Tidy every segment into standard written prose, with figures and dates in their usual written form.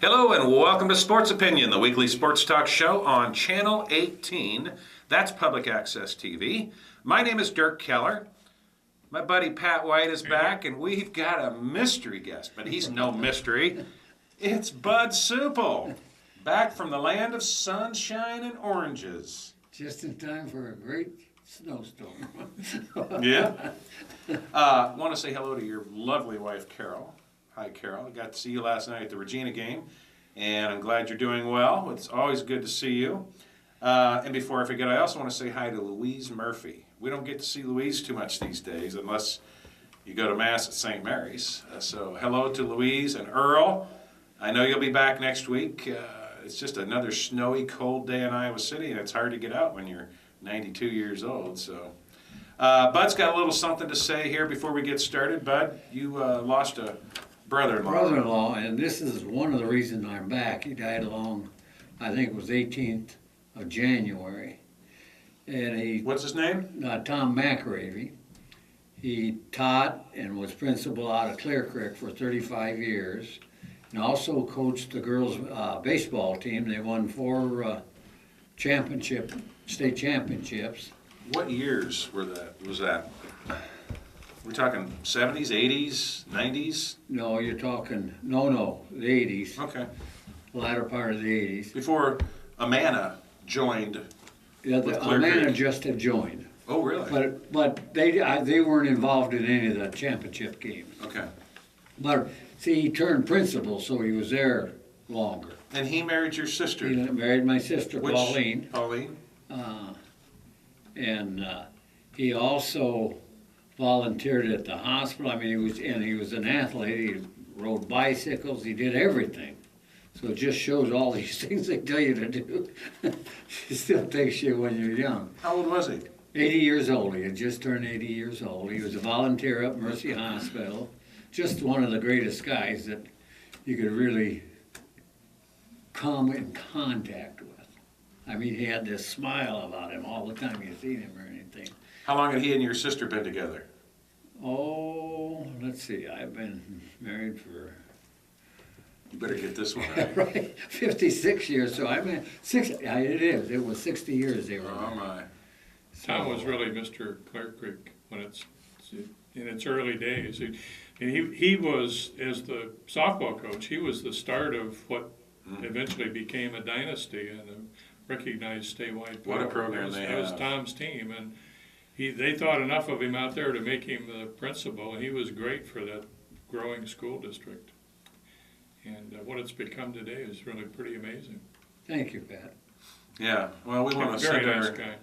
Hello and welcome to Sports Opinion, the weekly sports talk show on Channel 18. That's Public Access TV. My name is Dirk Keller. My buddy Pat White is back, and we've got a mystery guest, but he's no mystery. It's Bud Supple, back from the land of sunshine and oranges. Just in time for a great snowstorm. Yeah. Want to say hello to your lovely wife, Carol. Hi, Carol. I got to see you last night at the Regina game, and I'm glad you're doing well. It's always good to see you. And before I forget, I also want to say hi to Louise Murphy. We don't get to see Louise too much these days unless you go to Mass at St. Mary's. So hello to Louise and Earl. I know you'll be back next week. It's just another snowy, cold day in Iowa City, and it's hard to get out when you're 92 years old. So Bud's got a little something to say here before we get started. Bud, you lost a brother-in-law. Brother-in-law, and this is one of the reasons I'm back. He died along, I think it was 18th of January. And What's his name? Tom McAravey. He taught and was principal out of Clear Creek for 35 years, and also coached the girls' baseball team. They won 4 state championships. What years was that? We're talking 70s, 80s, 90s? No, you're talking, the 80s. Okay. Latter part of the 80s. Before Amana joined. Yeah, with Clear Amana Creek. just had joined. Oh, really? But they weren't involved in any of the championship games. Okay. But see, he turned principal, so he was there longer. And he married your sister? He married my sister, Pauline. Pauline? And he also volunteered at the hospital. I mean, he was an athlete. He rode bicycles. He did everything. So it just shows all these things they tell you to do. It still takes you when you're young. How old was he? 80 years old. He had just turned 80 years old. He was a volunteer up Mercy Hospital. Just one of the greatest guys that you could really come in contact with. I mean, he had this smile about him all the time you seen him or anything. How long had he and your sister been together? Oh, let's see. I've been married for... You better get this one right. Right, 56 years. So I mean, it is. It was 60 years they were Oh, married. my. Tom was really Mr. Clear Creek when it's in its early days. He was, as the softball coach, he was the start of what eventually became a dynasty and a recognized statewide What a power. program they It was have. Tom's team, and they thought enough of him out there to make him the principal, and he was great for that growing school district. And what it's become today is really pretty amazing. Thank you, Pat. Yeah, well, we want to Very send nice our guy.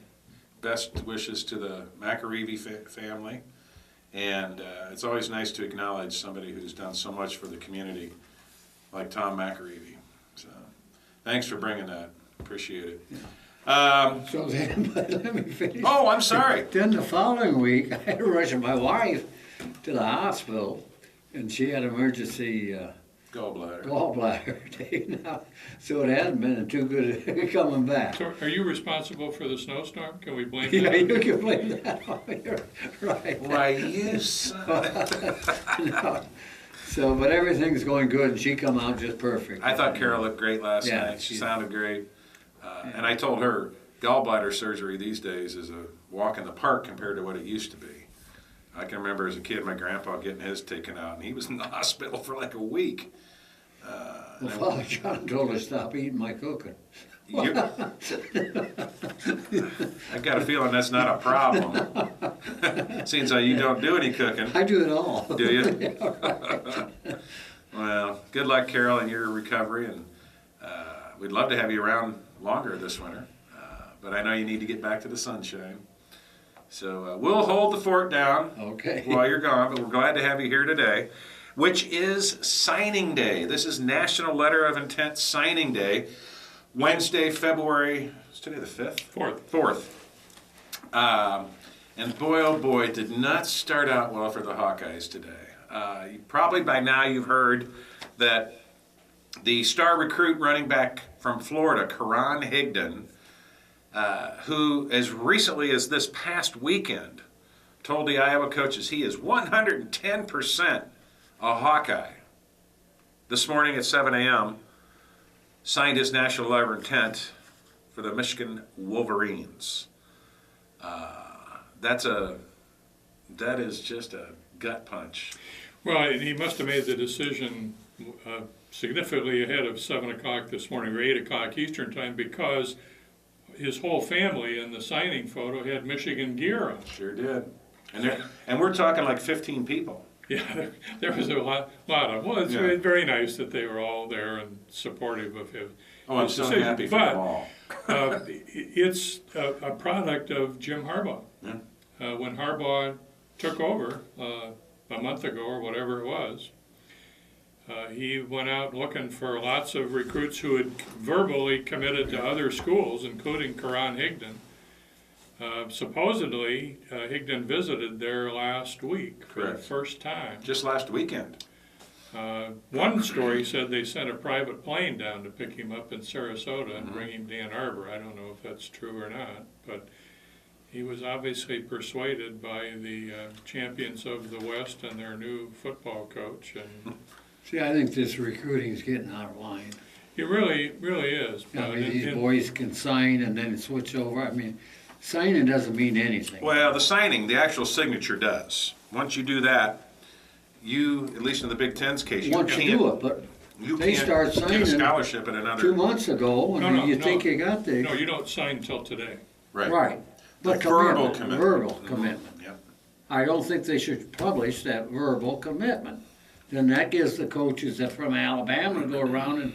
best wishes to the McAravey family. And it's always nice to acknowledge somebody who's done so much for the community, like Tom McAravey. So thanks for bringing that. Appreciate it. So then, let me finish. Oh, I'm sorry. Then the following week, I had to rush my wife to the hospital, and she had emergency gallbladder taken out. So it hasn't been too good coming back. So are you responsible for the snowstorm? Can we blame Yeah, that? you can blame that on me, right. Why, you son. No. So, but everything's going good, and she come out just perfect. I thought Carol looked great last Yeah, night. She sounded great. And I told her gallbladder surgery these days is a walk in the park compared to what it used to be. I can remember as a kid my grandpa getting his taken out, and he was in the hospital for like a week. Well, Father John told her to stop eating my cooking. I've got a feeling that's not a problem. Seems like you don't do any cooking. I do it all. Do you? Yeah, right. Well, good luck, Carol, in your recovery, and we'd love to have you around longer this winter, but I know you need to get back to the sunshine. So we'll hold the fort down Okay. while you're gone, but we're glad to have you here today, which is signing day. This is National Letter of Intent Signing Day, Wednesday, February, is today the 5th? 4th. And boy, oh boy, did not start out well for the Hawkeyes today. Probably by now you've heard that the star recruit running back from Florida, Karan Higdon, who as recently as this past weekend told the Iowa coaches he is 110% a Hawkeye. This morning at 7 a.m., signed his national letter of intent for the Michigan Wolverines. That is just a gut punch. Well, he must have made the decision significantly ahead of 7 o'clock this morning, or 8 o'clock Eastern time, because his whole family in the signing photo had Michigan gear on. Sure did. And we're talking like 15 people. Yeah, there was a lot of. Well, it's Yeah. very nice that they were all there and supportive of his. Oh, I'm his so decision. happy for them all. It's a product of Jim Harbaugh. Yeah. When Harbaugh took over a month ago or whatever it was, he went out looking for lots of recruits who had verbally committed to other schools, including Karan Higdon. Supposedly, Higdon visited there last week for the Correct. first time. Just last weekend. One story said they sent a private plane down to pick him up in Sarasota and bring him to Ann Arbor. I don't know if that's true or not, but he was obviously persuaded by the champions of the West and their new football coach. And See, I think this recruiting's getting out of line. it really is. I mean, these boys can sign and then switch over. I mean, signing doesn't mean anything. Well, the signing, the actual signature does. Once you do that, you, at least in the Big Ten's case, you Once you do it, but they can't start get a signing scholarship at another. 2 months ago, No, and you no. think you got the, No, you don't sign until today. Right. right. But verbal commitment, commitment. verbal Mhm. commitment. Yep. I don't think they should publish that verbal commitment. Then that gives the coaches that from Alabama to go around and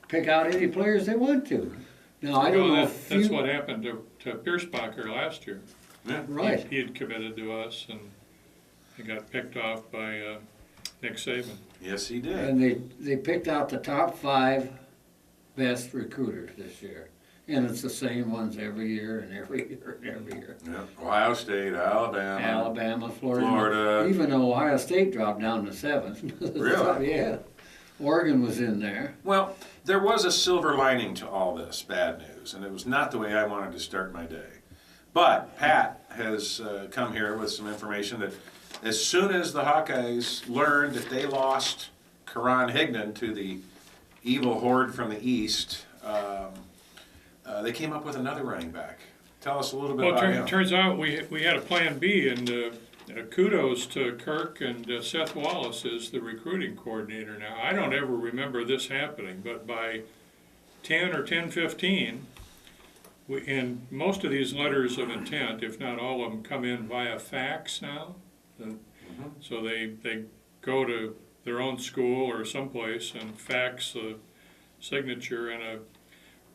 pick out any players they want to. Now, I don't know if That's you, what happened to Piercebacher last year. Yeah. right. He had committed to us and he got picked off by Nick Saban. Yes, he did. And they picked out the top 5 best recruiters this year. And it's the same ones every year and every year and every year. Yep. Ohio State, Alabama. Alabama, Florida. Florida. Even though Ohio State dropped down to 7th. Really? Yeah. Oregon was in there. Well, there was a silver lining to all this bad news, and it was not the way I wanted to start my day. But Pat has come here with some information that as soon as the Hawkeyes learned that they lost Karan Higdon to the evil horde from the east, they came up with another running back. Tell us a little bit Well, about him. turns out we had a plan B, and kudos to Kirk and Seth Wallace is the recruiting coordinator now. I don't ever remember this happening, but by 10 or 10:15, and most of these letters of intent, if not all of them, come in via fax now. So they go to their own school or someplace and fax the signature, and a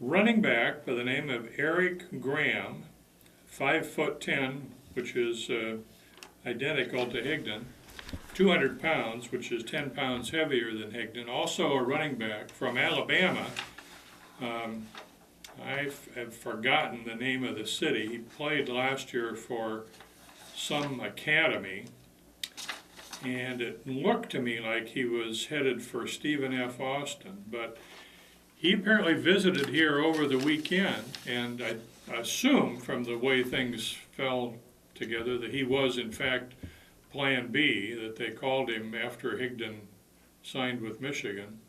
running back by the name of Eric Graham, 5'10", which is identical to Higdon, 200 pounds, which is 10 pounds heavier than Higdon, also a running back from Alabama. I have forgotten the name of the city. He played last year for some academy, and it looked to me like he was headed for Stephen F. Austin, but he apparently visited here over the weekend, and I assume from the way things fell together that he was in fact Plan B, that they called him after Higdon signed with Michigan.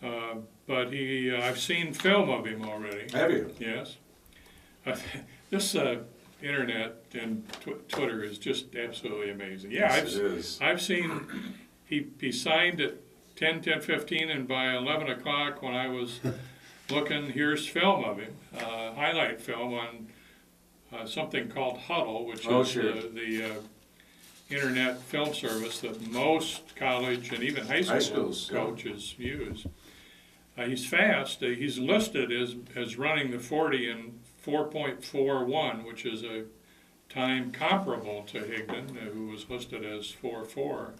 But I've seen film of him already. Have you? Yes. This internet and Twitter is just absolutely amazing. Yeah, Yes, it is. I've seen, he signed at 10:15, and by 11 o'clock when I was looking, here's film of him, highlight film on something called Huddle, which is sure. the internet film service that most college and even high school schools, yeah. coaches use. He's fast. He's listed as running the 40 in 4.41, which is a time comparable to Higdon, who was listed as 4.4.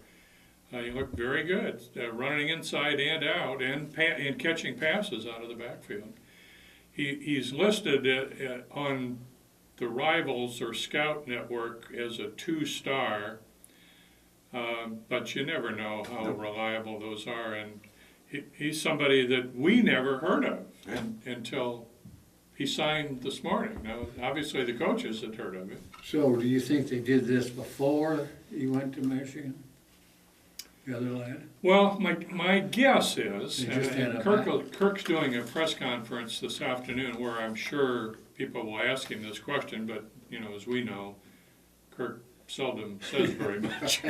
He looked very good, running inside and out, and catching passes out of the backfield. He's listed on the Rivals or Scout Network as a 2-star, but you never know how reliable those are. And he's somebody that we never heard of until he signed this morning. Now, obviously, the coaches had heard of him. So do you think they did this before he went to Michigan? the other lad? Well, my guess is, They just had and a Kirk's doing a press conference this afternoon where I'm sure people will ask him this question, but, you know, as we know, Kirk seldom says very much.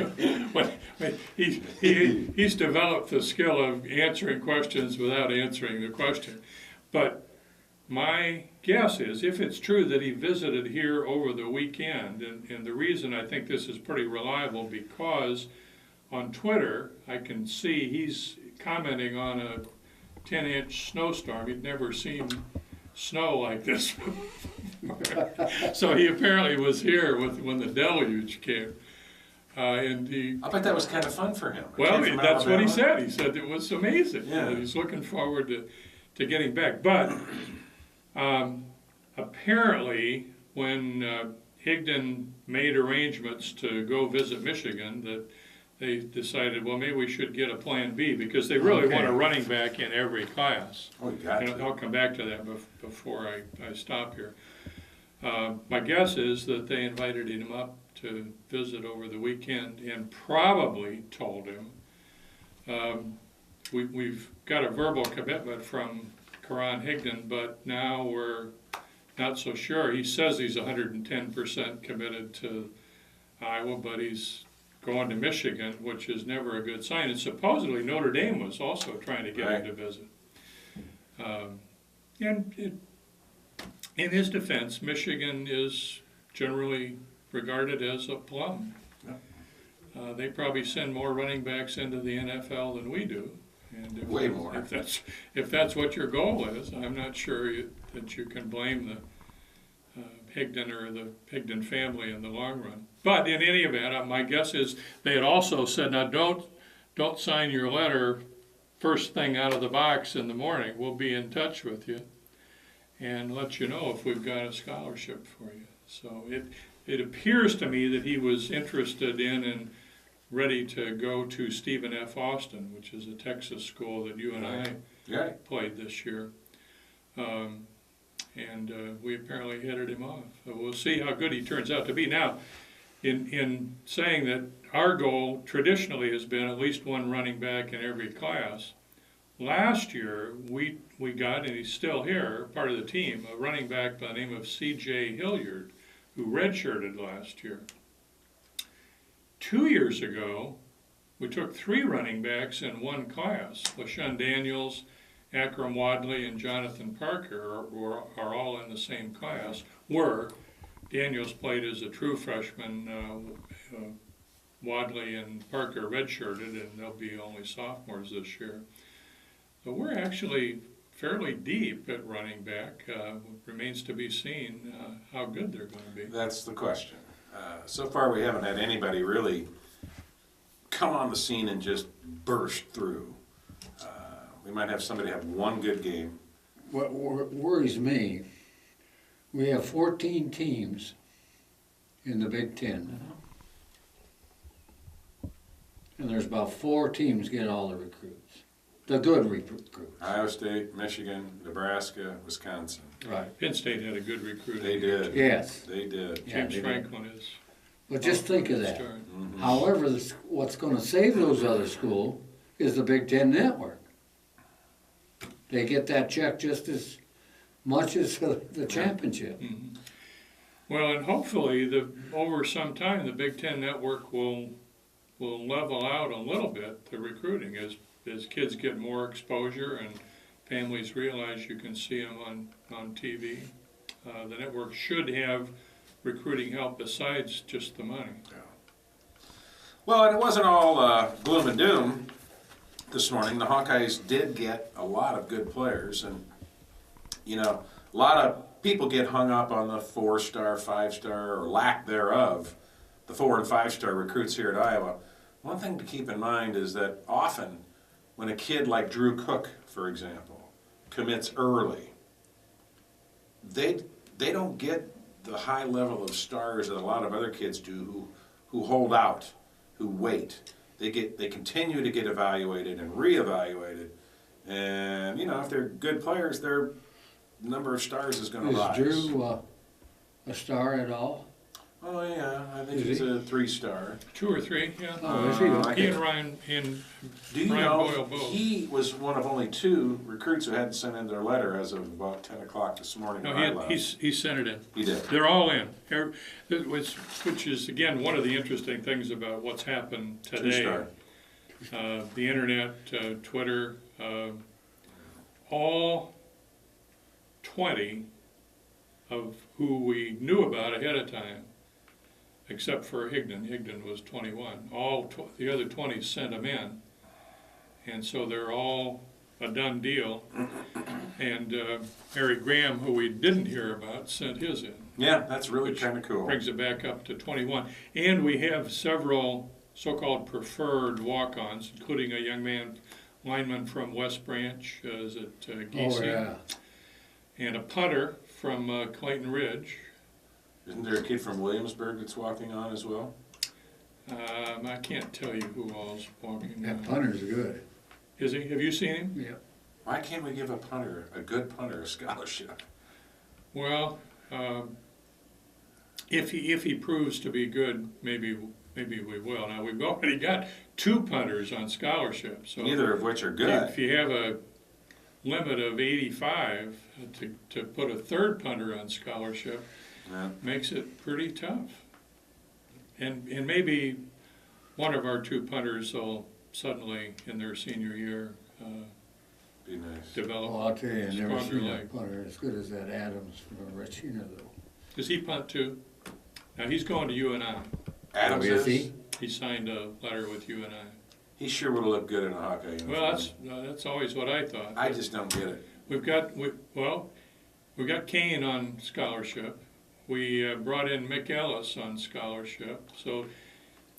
But he's developed the skill of answering questions without answering the question. But my guess is, if it's true that he visited here over the weekend, and the reason I think this is pretty reliable, because on Twitter I can see he's commenting on a 10-inch snowstorm. He'd never seen snow like this before. So he apparently was here when the deluge came. And he, I bet that was kind of fun for him. well, Came from that's what he Alabama. said. He said it was amazing. Yeah. He's looking forward to getting back. But apparently, when Higdon made arrangements to go visit Michigan, that they decided, well, maybe we should get a plan B, because they really want a running back in every class. Oh, you got And to. I'll come back to that before I stop here. My guess is that they invited him up to visit over the weekend and probably told him, we've got a verbal commitment from Karan Higdon, but now we're not so sure. He says he's 110% committed to Iowa, but he's going to Michigan, which is never a good sign. And supposedly Notre Dame was also trying to get him to visit. In his defense, Michigan is generally regarded as a plum. They probably send more running backs into the NFL than we do. And Way more. If that's what your goal is, I'm not sure that you can blame the Higdon or the Higdon family in the long run. But in any event, my guess is they had also said, now don't sign your letter first thing out of the box in the morning. We'll be in touch with you and let you know if we've got a scholarship for you. So it appears to me that he was interested in and ready to go to Stephen F. Austin, which is a Texas school that you and I played this year. And we apparently headed him off. So we'll see how good he turns out to be. Now, in saying that our goal traditionally has been at least one running back in every class, last year we got, and he's still here, part of the team, a running back by the name of C.J. Hilliard, who redshirted last year. 2 years ago, we took 3 running backs in one class. LaShawn Daniels, Akram Wadley, and Jonathan Parker are all in the same class. Daniels played as a true freshman, Wadley and Parker redshirted, and they'll be only sophomores this year. So we're actually fairly deep at running back. Remains to be seen how good they're going to be. That's the question. So far, we haven't had anybody really come on the scene and just burst through. We might have somebody have one good game. What worries me, we have 14 teams in the Big Ten. And there's about 4 teams get all the recruits, the good recruits. Iowa State, Michigan, Nebraska, Wisconsin. Right. Penn State had a good recruiting. They did. Yes. They did. Yeah, James they did. Franklin is. But just think of that. Start. Mhm. However, what's going to save those other schools is the Big Ten Network. They get that check just as much as the championship. Mhm. Well, and hopefully, over some time, the Big Ten Network will level out a little bit the recruiting as kids get more exposure and families realize you can see them on TV. The network should have recruiting help besides just the money. Well, and it wasn't all gloom and doom this morning. The Hawkeyes did get a lot of good players, and you know, a lot of people get hung up on the 4-star, 5-star, or lack thereof, the 4- and 5-star recruits here at Iowa. One thing to keep in mind is that often when a kid like Drew Cook, for example, commits early, they don't get the high level of stars that a lot of other kids do who hold out, who wait. They continue to get evaluated and reevaluated, and you know, if they're good players, their number of stars is going to rise. Is Drew a star at all? Oh, yeah, I think Is he's he? a 3-star. 2 or 3, yeah. Oh, is he? I He can- and Ryan and Do you Brian know, Boyle both. he was one of only 2 recruits who hadn't sent in their letter as of about 10 o'clock this morning No, when I left. he sent it in. He did. They're all in. Which is, again, one of the interesting things about what's happened today. 2-star. The internet, Twitter, all 20 of who we knew about ahead of time, except for Higdon. Higdon was 21. The other 20 sent them in. And so they're all a done deal. And Harry Graham, who we didn't hear about, sent his in. Yeah, that's really Which kind of cool. Brings it back up to 21. And we have several so-called preferred walk-ons, including a young lineman from West Branch, is it Giese? Oh, yeah. And a punter from Clayton Ridge. Isn't there a kid from Williamsburg that's walking on as well? I can't tell you who all's walking. That punter's good. Is he? Have you seen him? Yeah. Why can't we give a good punter, a scholarship? Well, if he proves to be good, maybe we will. Now we've already got 2 punters on scholarship, so Neither of which are good. if you have a limit of 85 to put a 3rd punter on scholarship, Yeah. makes it pretty tough. And maybe one of our 2 punters will suddenly, in their senior year, Be nice. develop. Well, I'll tell you, I never stronger seen a leg. punter as good as that Adams from Regina, though. Does he punt too? Now he's going to UNI. Adams Oh, is he? He signed a letter with UNI. He sure would have looked good in a Hawkeye uniform. Well, that's always what I thought. I just don't get it. We've got Kane on scholarship. We brought in Mick Ellis on scholarship. So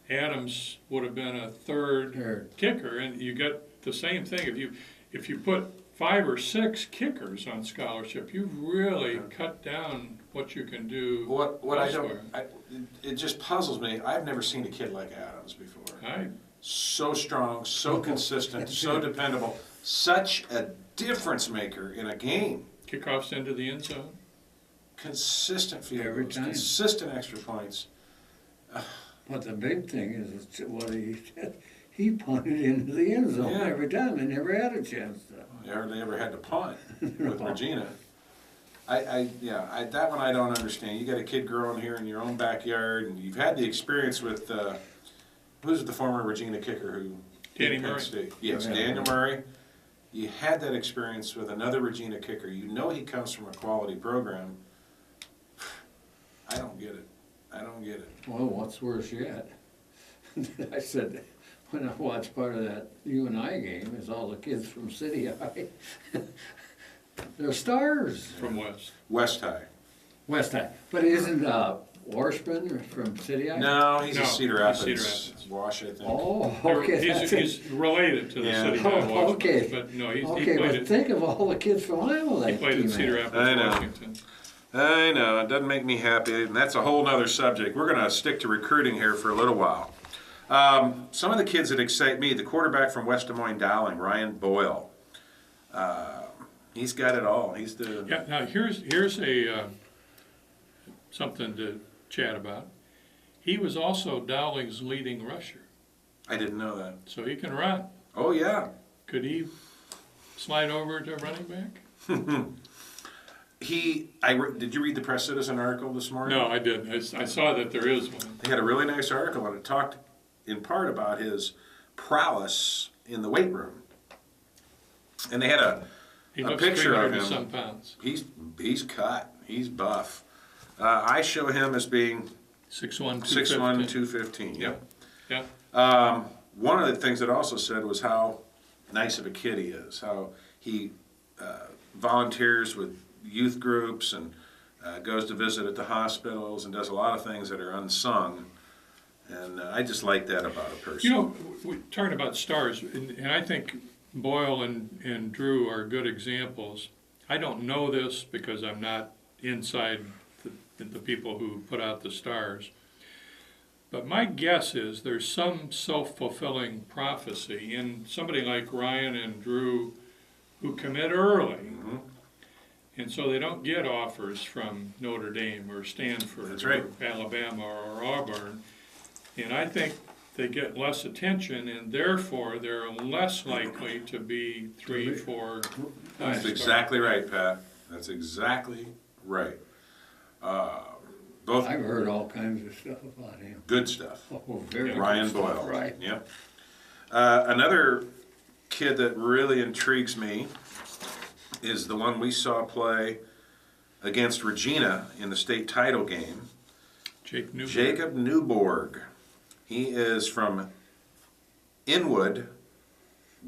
Adams would have been a 3rd kicker, and you get the same thing. If you put 5 or 6 kickers on scholarship, you've really cut down what you can do. What I elsewhere. don't, it just puzzles me. I've never seen a kid like Adams before. So strong, so consistent, so dependable, such a difference maker in a game. Kickoffs into the end zone. Consistent field Every goals, time. consistent extra points. But the big thing is what he did. He punted into the end zone Yeah. every time. They never had a chance to. They hardly ever had to punt with Regina. That one I don't understand. You got a kid growing here in your own backyard, and you've had the experience with, who's the former Regina kicker who? Danny beat Penn Murray. State? Yes, Yeah. Daniel Murray. You had that experience with another Regina kicker. You know he comes from a quality program. I don't get it. I don't get it. Well, what's worse yet? I said, when I watched part of that UNI game, is all the kids from City High. They're stars. From West. West High. West High. But isn't Washburn from City High? No, he's No, a Cedar he's Rapids. Cedar Rapids. Wash, I think. Oh, okay. that's it. He's related to the Yeah. city of Oh, Washington, okay. but no, he Okay, played but at, think of all the kids from Iowa he that played at team Cedar had. Rapids, I know. Washington. I know, it doesn't make me happy, and that's a whole nother subject. We're going to stick to recruiting here for a little while. Some of the kids that excite me, the quarterback from West Des Moines Dowling, Ryan Boyle. He's got it all. He's the... Yeah, now here's a something to chat about. He was also Dowling's leading rusher, I didn't know that. so he can run. Oh, yeah. Could he slide over to running back? Did you read the Press Citizen article this morning? No, I didn't. I saw that there is one. They had a really nice article, and it talked in part about his prowess in the weight room. And they had He a looks picture of 300 and him. some pounds. He's cut. He's buff. I show him as being 6'1", 6'1", 215. 215. Yeah, yeah. One of the things it also said was how nice of a kid he is, how he volunteers with youth groups and goes to visit at the hospitals and does a lot of things that are unsung. And I just like that about a person. You know, we talking about stars, and I think Boyle and Drew are good examples. I don't know this because I'm not inside the people who put out the stars. But my guess is there's some self-fulfilling prophecy in somebody like Ryan and Drew who commit early. Mhm. And so they don't get offers from Notre Dame or Stanford That's right. or Alabama or Auburn. And I think they get less attention, and therefore they're less likely to be 3, 4. That's exactly right, Pat. That's exactly right. Both I've heard all kinds of stuff about him. good stuff. Oh, very good Ryan stuff, Boyle. right. Yep. Another kid that really intrigues me is the one we saw play against Regina in the state title game. Jacob Newborg. He is from Inwood,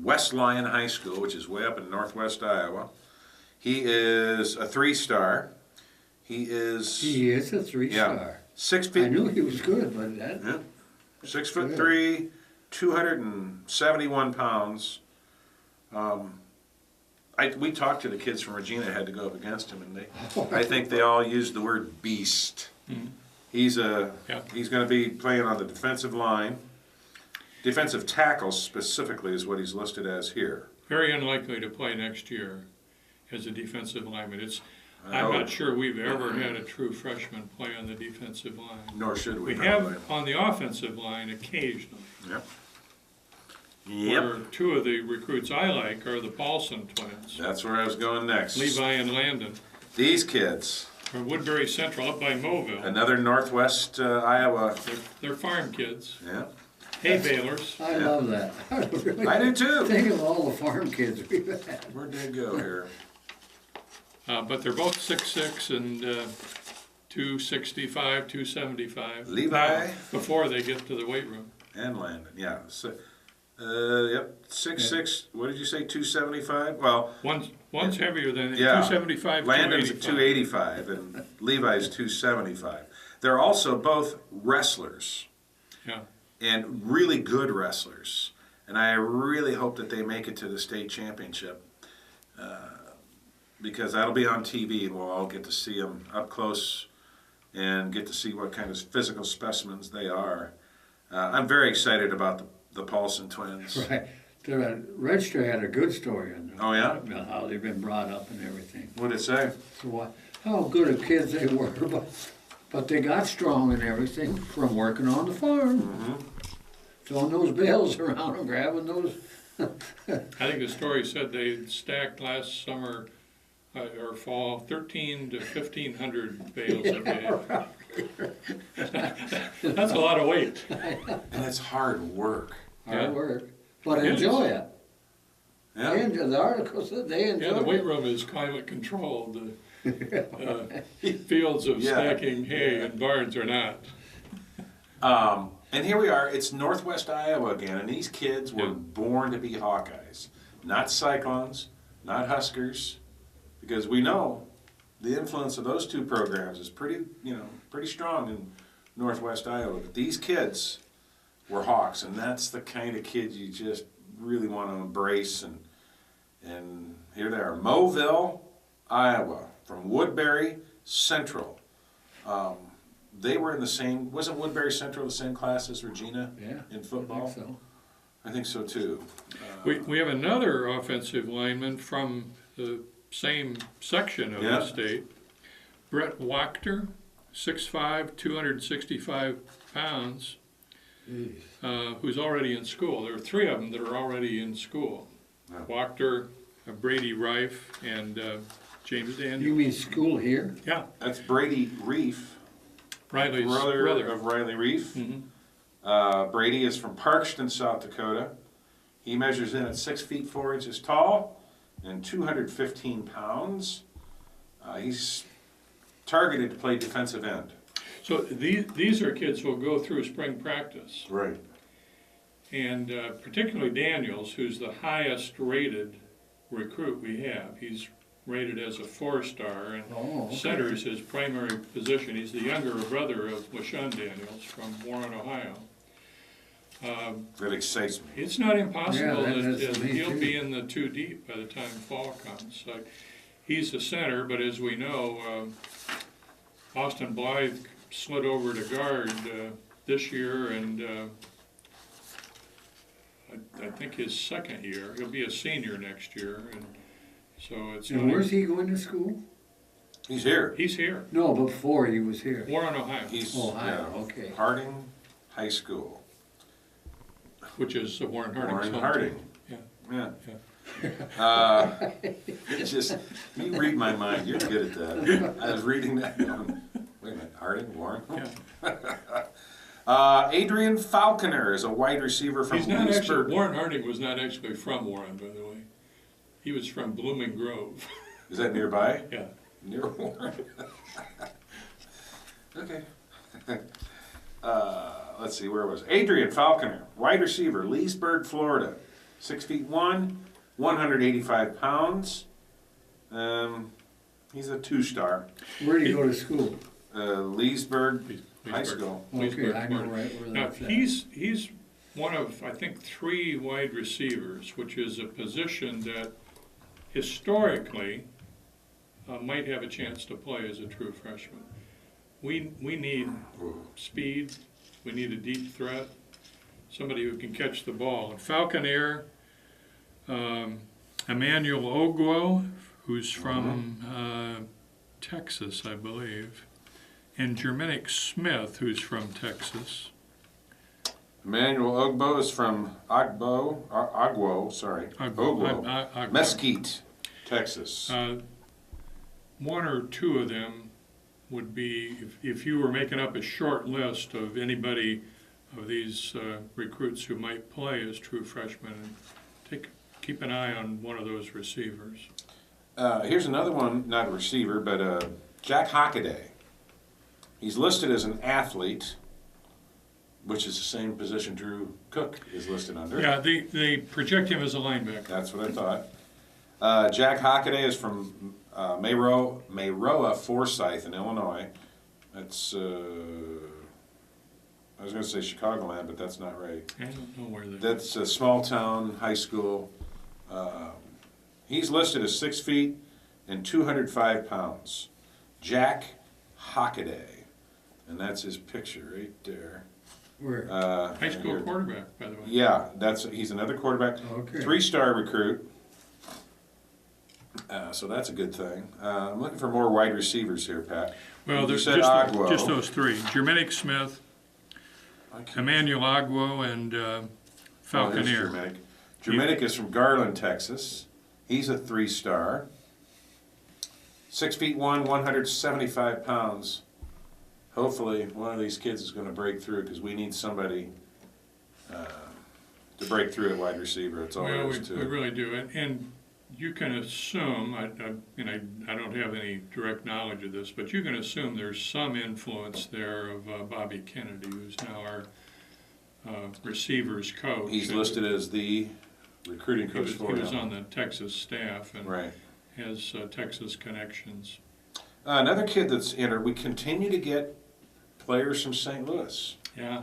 West Lyon High School, which is way up in northwest Iowa. He is a 3-star. He is a 3-star. 6 feet. I knew he was good, but that. Yeah. 6'3", 271 pounds. We talked to the kids from Regina that had to go up against him, and I think they all used the word beast. Mm-hmm. He's going to be playing on the defensive line. Defensive tackle specifically is what he's listed as here. Very unlikely to play next year as a defensive lineman. I'm not sure we've ever had a true freshman play on the defensive line. Nor should we. We have on the offensive line occasionally. Yep. Where 2 of the recruits I like are the Paulson twins. That's where I was going next. Levi and Landon. These kids. From Woodbury Central up by Moville. Another northwest Iowa. They're farm kids. Yeah. Hay balers. I love that. I do too. Think of all the farm kids we've had. Where'd they go here? But they're both 6'6" and 265, 275. Levi. Before they get to the weight room. And Landon, yeah. So, yep, 6'6", what did you say, 275? Well, One's heavier than yeah. 275, Landon's 285. 285, and Levi's 275. They're also both wrestlers. Yeah. And really good wrestlers. And I really hope that they make it to the state championship. Because that'll be on TV, and we'll all get to see them up close and get to see what kind of physical specimens they are. I'm very excited about the Paulson twins. Right. The Register had a good story on them. Oh, yeah? About how they've been brought up and everything. What did it say? So how good of kids they were, but they got strong and everything from working on the farm. Mm-hmm. Throwing those bales around and grabbing those. I think the story said they stacked last summer or fall 1,300 to 1,500 bales a day. That's a lot of weight. And it's hard work. Hard work. But enjoy it. Yeah. They enjoy, the article said they enjoy Yeah, the weight it. room is climate controlled. Fields of stacking hay and barns are not. And here we are, it's northwest Iowa again, and these kids were born to be Hawkeyes. Not Cyclones, not Huskers, because we know the influence of those two programs is pretty strong in northwest Iowa. But these kids were Hawks, and that's the kind of kids you just really want to embrace. And here they are, Moville, Iowa, from Woodbury Central. They were in the same, wasn't Woodbury Central the same class as Regina in football? I think so. I think so too. We have another offensive lineman from the same section of the state, Brett Wachter, 6'5", 265 pounds, who's already in school. There are 3 of them that are already in school. Yeah. Wachter, Brady Rife, and James Daniel. You mean school here? Yeah, That's Brady Reef, Riley's brother brother. of Riley Reef. Mhm. Brady is from Parkston, South Dakota. He measures in at 6 feet 4 inches tall and 215 pounds. He's targeted to play defensive end. So these are kids who will go through spring practice. Right. And particularly Daniels, who's the highest rated recruit we have. He's rated as a 4-star, and center is his primary position. He's the younger brother of LaShawn Daniels from Warren, Ohio. That excites me. It's not impossible that's that me he'll too. be in the 2 deep by the time fall comes. He's the center, but as we know, Austin Blythe slid over to guard this year, and I think his second year. He'll be a senior next year, and so it's. And where's he going to school? He's here. He's here, No, before he was here. Warren, Ohio, He's Ohio, okay. Harding High School. which is Warren Harding's Warren hometown. Harding. Yeah. Yeah. It's just, you read my mind, you're good at that. I was reading that. Wait a minute, Harding, Warren? Yeah. Adrian Falconer is a wide receiver from He's not actually, Leesburg. Warren Harding was not actually from Warren, by the way. He was from Blooming Grove. Is that nearby? Yeah. Near Warren? Okay. Let's see, where was it? Adrian Falconer, wide receiver, Leesburg, Florida. 6'1", 185 pounds. He's a 2-star. Where did he go to school? Leesburg High Leesburg. School. Okay, Leesburg, I know Florida. right where Now, that's at. he's one of, I think, 3 wide receivers, which is a position that historically might have a chance to play as a true freshman. We need speed, we need a deep threat, somebody who can catch the ball. And Falconer, Emmanuel Ogwo, who's from Texas, I believe, and Germanic Smith, who's from Texas. Emmanuel Ogbo is from Ogwo, Mesquite, Texas. One or two of them would be, if you were making up a short list of anybody of these recruits who might play as true freshmen, keep an eye on one of those receivers. Here's another one, not a receiver, but Jack Hawkeye. He's listed as an athlete, which is the same position Drew Cook is listed under. Yeah, they project him as a linebacker. That's what I thought. Jack Hockaday is from Mayroa, Forsyth in Illinois. That's, I was going to say Chicagoland, but that's not right. I don't know where That's a small town high school. He's listed as 6 feet and 205 pounds. Jack Hockaday. And that's his picture right there. Where? high school quarterback, by the way. Yeah, he's another quarterback. Okay. 3-star recruit. So that's a good thing. I'm looking for more wide receivers here, Pat. Well, You there's said just Ogwo. those 3: Germanic Smith, Emmanuel Ogwo, and Oh, Falconer. there's Germanic. Germanic is from Garland, Texas. He's a 3-star. 6'1", 175 pounds. Hopefully, one of these kids is going to break through because we need somebody to break through at wide receiver. It's all there Well, is we to it. really do, and you can assume, I don't have any direct knowledge of this, but you can assume there's some influence there of Bobby Kennedy, who's now our receivers coach. He's And listed as the recruiting he coach was, for he was him. on the Texas staff and Right. has Texas connections. Another kid that's entered, we continue to get players from St. Louis. Yeah,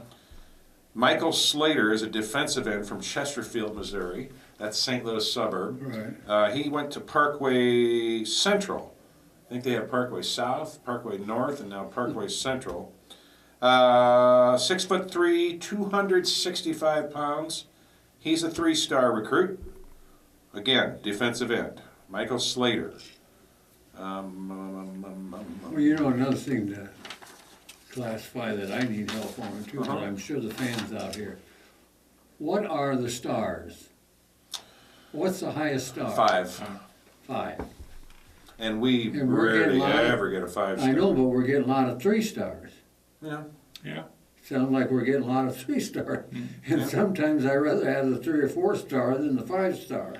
Michael Slater is a defensive end from Chesterfield, Missouri. That's St. Louis suburb. Right. He went to Parkway Central. I think they have Parkway South, Parkway North, and now Parkway Central. 6'3", 265 pounds. He's a 3-star recruit. Again, defensive end. Michael Slater. Well, you know, another thing to classify that I need help on too, but I'm sure the fans out here. What are the stars? What's the highest star? 5. 5. And we And we're getting rarely a lot of- ever get a 5-star. I know, but we're getting a lot of 3-stars. Yeah. yeah. Sounds like we're getting a lot of 3-star. And Yeah. sometimes I rather have the 3 or 4-star than the 5-star.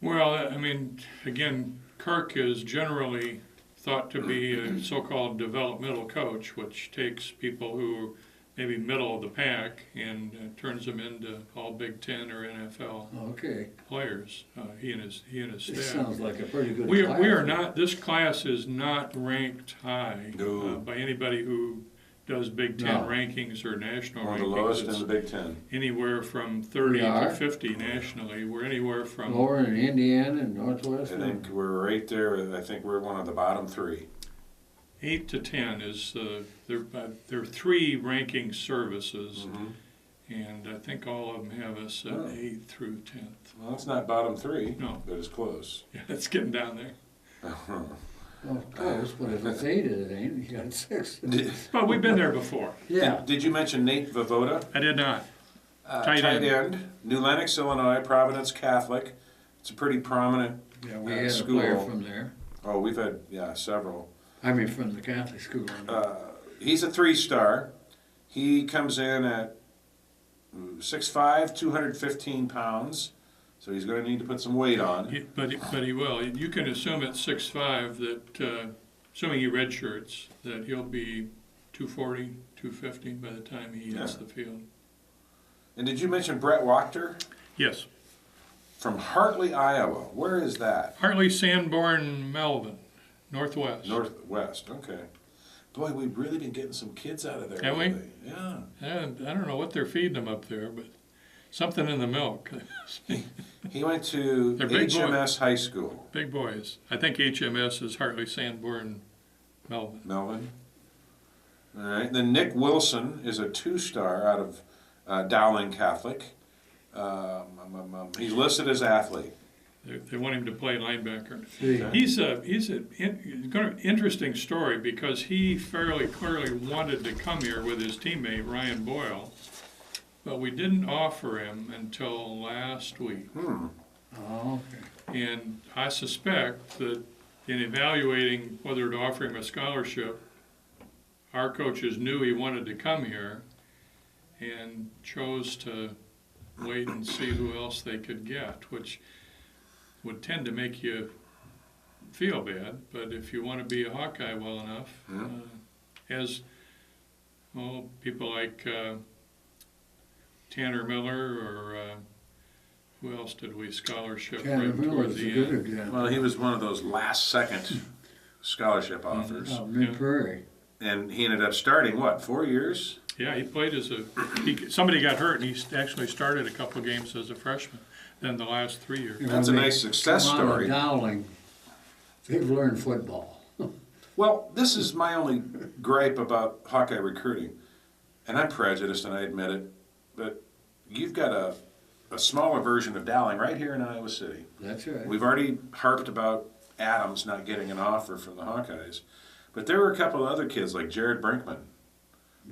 Well, I mean, again, Kirk is generally thought to be a so-called developmental coach, which takes people who are maybe middle of the pack and turns them into all Big Ten or NFL Okay. players. He and his This staff. sounds like a pretty good We class. are not. This class is not ranked high No. by anybody who does Big Ten No. rankings or national One of the rankings. lowest in It's the Big Ten. anywhere from 30 We are? to 50 nationally. We're anywhere from Lower in Indiana and Northwest. I think we're right there. I think we're one of the bottom 3. 8 to 10 is there are 3 ranking services, and I think all of them have us at Oh. 8th through 10th. Well, it's not bottom 3, No. but it's close. Yeah, it's getting down there. Well, close, but if it's 8, it ain't, you got 6. Well, we've been there before. Yeah. Did you mention Nate Vovoda? I did not. Tight Tight end. end, New Lenox, Illinois, Providence Catholic. It's a pretty prominent Yeah, we had a school. player from there. Oh, we've had, several. I mean, from the Catholic school. He's a 3-star. He comes in at 6'5", 215 pounds. So he's going to need to put some weight on. But he will. You can assume at 6'5" that, assuming he redshirts, that he'll be 240, 250 by the time he hits the field. And did you mention Brett Wachter? Yes. From Hartley, Iowa. Where is that? Hartley, Sanborn, Melvin, Northwest. Northwest, okay. Boy, we've really been getting some kids out of there. Have we? Lately. Yeah. And I don't know what they're feeding them up there, but something in the milk. He went to They're big HMS High School. Big boys. I think HMS is Hartley, Sanborn, Melvin. Melvin. All right. Then Nick Wilson is a 2-star out of Dowling Catholic. He's listed as athlete. They want him to play linebacker. See, He's an interesting story because he fairly clearly wanted to come here with his teammate Ryan Boyle, but we didn't offer him until last week. oh, okay. And I suspect that in evaluating whether to offer him a scholarship, our coaches knew he wanted to come here and chose to wait and see who else they could get, which would tend to make you feel bad. But if you want to be a Hawkeye well enough, as people like Tanner Miller or who else did we scholarship Tanner right Miller toward is a the good end? example. Well, he was one of those last-second scholarship offers. Mid-Prairie. And he ended up starting, 4 years? Yeah, he played as somebody got hurt, and he actually started a couple of games as a freshman. Then the last 3 years. That's a nice success Come out of story. Dowling, they've learned football. Well, this is my only gripe about Hawkeye recruiting. And I'm prejudiced, and I admit it, but you've got a smaller version of Dowling right here in Iowa City. That's right. We've already harped about Adams not getting an offer from the Hawkeyes. But there were a couple of other kids like Jared Brinkman,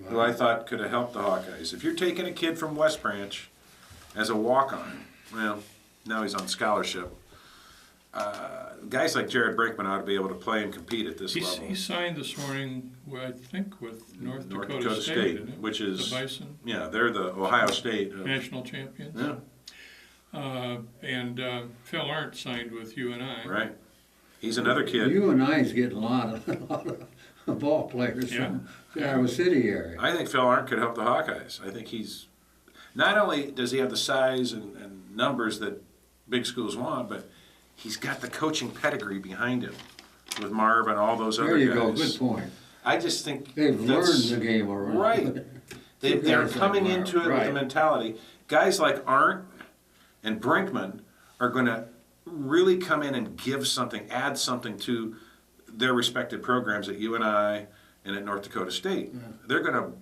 who I thought could have helped the Hawkeyes. If you're taking a kid from West Branch as a walk-on, well, now he's on scholarship. Guys like Jared Brinkman ought to be able to play and compete at this level. He signed this morning, I think, with North Dakota State, isn't it? Which is the Bison. Yeah, they're the Ohio State National champions. Yeah, And Phil Arndt signed with UNI. right. He's another kid. UNI's getting a lot of ball players from the Iowa City area. I think Phil Arndt could help the Hawkeyes. I think he's not only does he have the size and numbers that big schools want, but he's got the coaching pedigree behind him with Marv and all those other There you guys. go, good point. I just think They've that's- learned the game already. Right. They're guys like coming Marv, into it with the right. mentality. Guys like Arndt and Brinkman are going to really come in and give something, add something to their respective programs at UNI and at North Dakota State. Yeah. They're going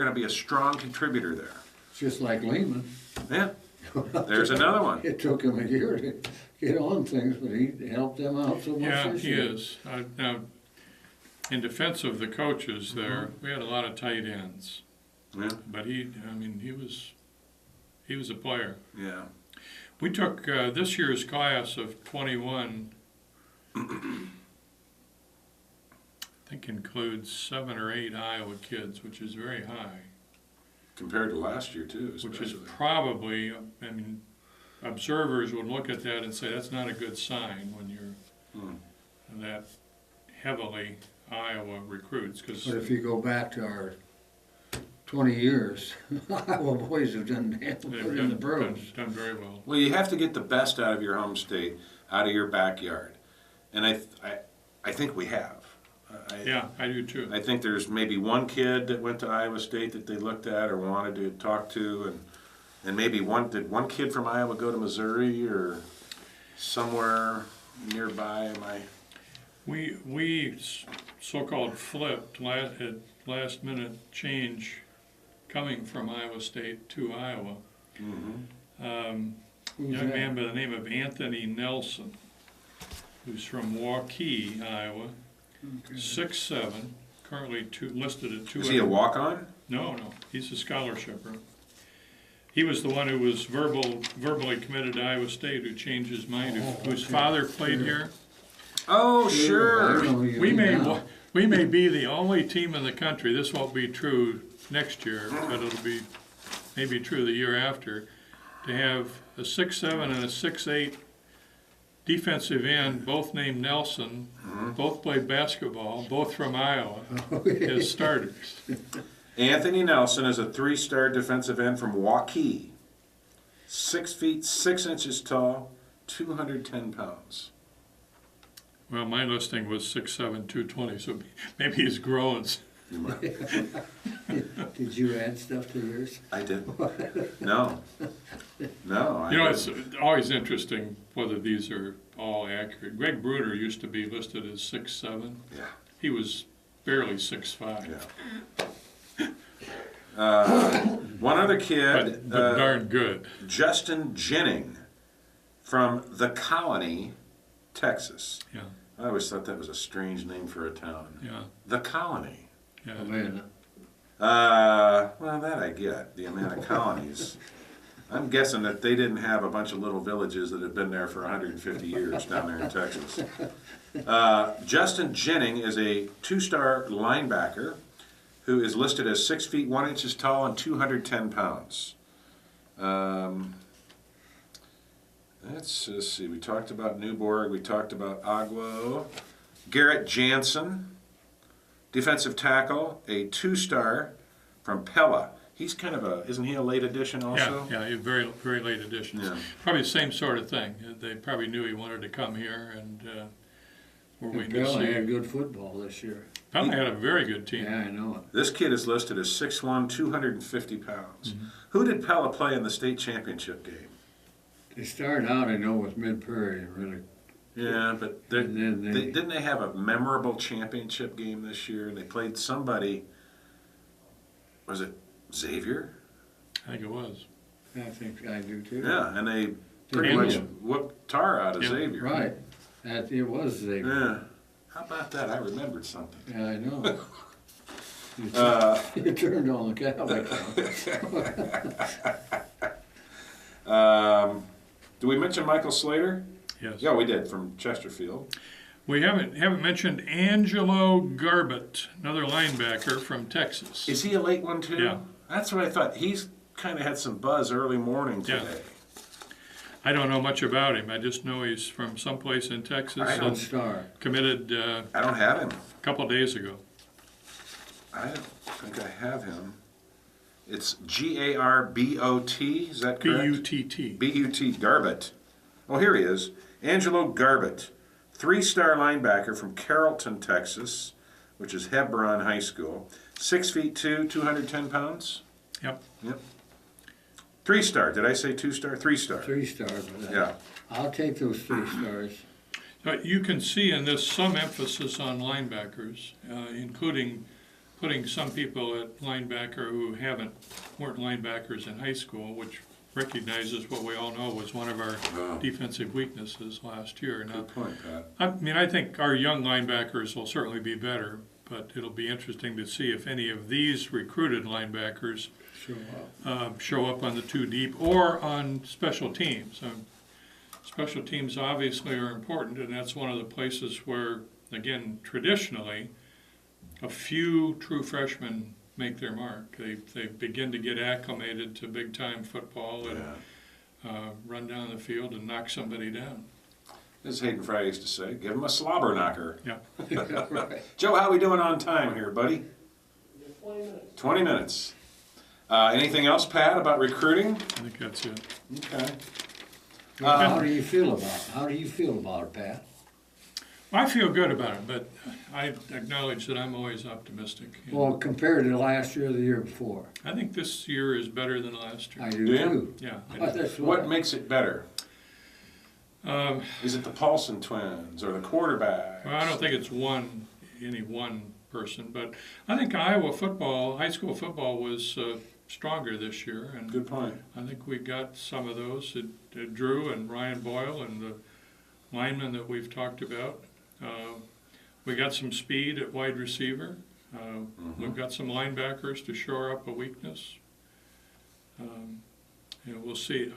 to be a strong contributor there. Just like Lehman. Yeah. There's another one. It took him a year to get on things, but he helped them out so much Yeah, this he year. is. Now, in defense of the coaches there, we had a lot of tight ends. Yeah. But he was a player. Yeah. We took this year's class of 21, I think includes 7 or 8 Iowa kids, which is very high. Compared to last year, too, Which is especially. probably, observers would look at that and say that's not a good sign when you're that heavily Iowa recruits. But if you go back to our 20 years, Iowa boys have done damn good in the pros. done very well. Well, you have to get the best out of your home state, out of your backyard. And I think we have. Yeah, I do too. I think there's maybe one kid that went to Iowa State that they looked at or wanted to talk to, and maybe did one kid from Iowa go to Missouri or somewhere nearby? We so-called flipped at last minute change coming from Iowa State to Iowa. Mm-hmm. Young man by the name of Anthony Nelson who's from Waukee, Iowa, Okay. 6'7", currently listed at 2. Is he a walk-on? No, he's a scholarshipper. He was the one who was verbally committed to Iowa State, who changed his mind, whose okay. father played here. Oh, I sure. know you We may now. we may be the only team in the country. This won't be true next year, but it'll be maybe true the year after. To have a 6'7" and a 6'8" defensive end, both named Nelson, both played basketball, both from Iowa, as starters. Anthony Nelson is a 3-star defensive end from Waukee. 6 feet 6 inches tall, 210 pounds. Well, my listing was 6'7", 220, so maybe he's grown. Did you add stuff to yours? I didn't. No. No. I You know, didn't. it's always interesting whether these are all accurate. Greg Bruder used to be listed as 6'7". Yeah. He was barely 6'5", Yeah. One other kid, but darn good. Justin Jennings from the Colony, Texas. Yeah, I always thought that was a strange name for a town. yeah, The Colony. yeah. Oh, man. Well, that I get, the amount of colonies. I'm guessing that they didn't have a bunch of little villages that have been there for 150 years down there in Texas. Justin Jennings is a 2-star linebacker who is listed as 6 feet 1 inches tall and 210 pounds. Let's see, we talked about Newborg, we talked about Agua. Garrett Jansen, defensive tackle, a 2-star from Pella. He's kind of a, isn't he a late addition also? Yeah, very, very late additions. Yeah. Probably the same sort of thing. They probably knew he wanted to come here, and we're waiting to Pella see. had good football this year. Pella had a very good team. Yeah, I know it. This kid is listed as 6'1", 250 pounds. Who did Pella play in the state championship game? They started out, I know, with Mid Prairie, really. Yeah, but And then didn't they have a memorable championship game this year? They played somebody, was it Xavier? I think it was. I think I do too. Yeah, and they pretty Yeah. much whooped tar out of Yeah. Xavier. Right. It was Xavier. Yeah. How about that? I remembered something. Yeah, I know. Uh, You turned on the Cowboy. Do we mention Michael Slater? Yes. Yeah, we did, from Chesterfield. We haven't mentioned Angelo Garbett, another linebacker from Texas. Is he a late one too? Yeah. That's what I thought. He's kind of had some buzz early morning Yeah. today. I don't know much about him. I just know he's from someplace in Texas. I don't- and Star. committed I don't have him. a couple of days ago. I don't think I have him. It's Garbot, is that correct? P-U-T-T. B-U-T, Garbett. Oh, here he is. Angelo Garbett, 3-star linebacker from Carrollton, Texas, which is Hebron High School. 6 feet 2, 210 pounds? Yep. Yep. 3-star, did I say 2-star? 3-star. 3-star. But Yeah. I'll take those 3 stars. But you can see in this some emphasis on linebackers, including putting some people at linebacker who weren't linebackers in high school, which recognizes what we all know was one of our defensive weaknesses last year. Now, Good point, Pat. I mean, I think our young linebackers will certainly be better, but it'll be interesting to see if any of these recruited linebackers show up on the 2 deep or on special teams. Special teams obviously are important, and that's one of the places where, again, traditionally, a few true freshmen make their mark. They begin to get acclimated to big-time football and run down the field and knock somebody down. As Hayden Fry used to say, give him a slobber knocker. Yeah. Right. Joe, how we doing on time here, buddy? 20 minutes. 20 minutes. Anything else, Pat, about recruiting? I think that's it. Okay. How do you feel about it? How do you feel about it, Pat? I feel good about it, but I acknowledge that I'm always optimistic. Well, compared to last year or the year before, I think this year is better than last year. I do Yeah. too. Yeah. That's What makes it better? Um, Is it the Paulson twins or the quarterback? well, I don't think it's any one person, but I think Iowa football, high school football, was stronger this year, and Good point. I think we got some of those. Drew and Ryan Boyle and the linemen that we've talked about. We got some speed at wide receiver. We've got some linebackers to shore up a weakness. We'll see.